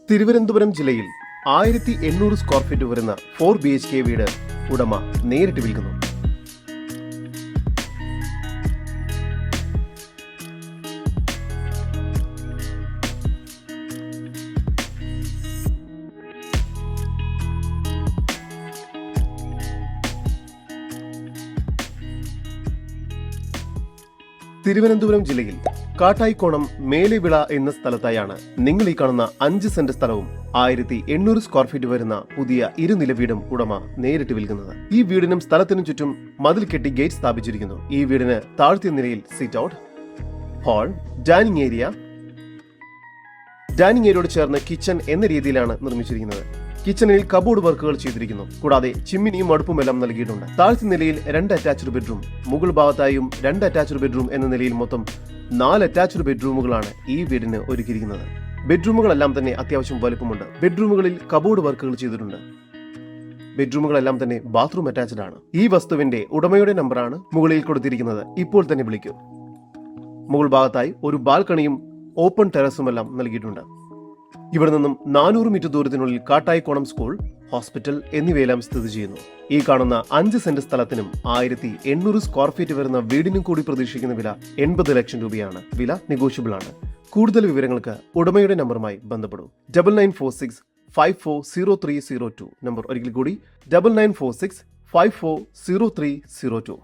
തിരുവനന്തപുരം ജില്ലയിൽ 1800 square feet വരുന്ന 4 BHK വീട് ഉടമ നേരിട്ട് വിൽക്കുന്നു. തിരുവനന്തപുരം ജില്ലയിൽ കാട്ടായിക്കോണം മേലെവിള എന്ന സ്ഥലത്തായാണ് നിങ്ങൾ ഈ കാണുന്ന 5 സെന്റ് സ്ഥലവും 1800 സ്ക്വയർ ഫീറ്റ് വരുന്ന പുതിയ ഇരുനില വീടും ഉടമ നേരിട്ട് വിൽക്കുന്നത്. ഈ വീടിനും സ്ഥലത്തിനും ചുറ്റും മതിൽ കെട്ടി ഗേറ്റ് സ്ഥാപിച്ചിരിക്കുന്നു. ഈ വീടിന് താഴ്ത്തിയ നിലയിൽ സിറ്റ് ഔട്ട്, ഹാൾ, ഡൈനിങ് ഏരിയയോട് ചേർന്ന് കിച്ചൺ എന്ന രീതിയിലാണ് നിർമ്മിച്ചിരിക്കുന്നത്. കിച്ചണിൽ കബോർഡ് വർക്കുകൾ ചെയ്തിരിക്കുന്നു. കൂടാതെ ചിമ്മിനിയും അടുപ്പുമെല്ലാം നൽകിയിട്ടുണ്ട്. താഴ്ത്തി നിലയിൽ 2 അറ്റാച്ച്ഡ് ബെഡ്റൂം, മുകൾ ഭാഗത്തായും 2 അറ്റാച്ച്ഡ് ബെഡ്റൂം എന്ന നിലയിൽ മൊത്തം 4 അറ്റാച്ച്ഡ് ബെഡ്റൂമുകളാണ് ഈ വീടിന് ഒരുക്കിയിരിക്കുന്നത്. ബെഡ്റൂമുകളെല്ലാം തന്നെ അത്യാവശ്യം വലുപ്പമുണ്ട്. ബെഡ്റൂമുകളിൽ കബോർഡ് വർക്കുകൾ ചെയ്തിട്ടുണ്ട്. ബെഡ്റൂമുകളെല്ലാം തന്നെ ബാത്റൂം അറ്റാച്ച്ഡ് ആണ്. ഈ വസ്തുവിന്റെ ഉടമയുടെ നമ്പറാണ് മുകളിൽ കൊടുത്തിരിക്കുന്നത്. ഇപ്പോൾ തന്നെ വിളിക്കൂ. മുകൾ ഭാഗത്തായി ഒരു ബാൽക്കണിയും ഓപ്പൺ ടെറസുമെല്ലാം നൽകിയിട്ടുണ്ട്. ഇവിടെ നിന്നും 400 മീറ്റർ ദൂരത്തിനുള്ളിൽ കാട്ടായിക്കോണം സ്കൂൾ, ഹോസ്പിറ്റൽ എന്നിവയെല്ലാം സ്ഥിതി ചെയ്യുന്നു. ഈ കാണുന്ന 5 സെന്റ് സ്ഥലത്തിനും 1800 സ്ക്വയർ ഫീറ്റ് വരുന്ന വീടിനും കൂടി പ്രതീക്ഷിക്കുന്ന വില 80 ലക്ഷം രൂപയാണ്. വില നെഗോഷ്യബിൾ ആണ്. കൂടുതൽ വിവരങ്ങൾക്ക് ഉടമയുടെ നമ്പറുമായി ബന്ധപ്പെടൂ. 9946 540302. നമ്പർ ഒരിക്കൽ കൂടി 9946 540302.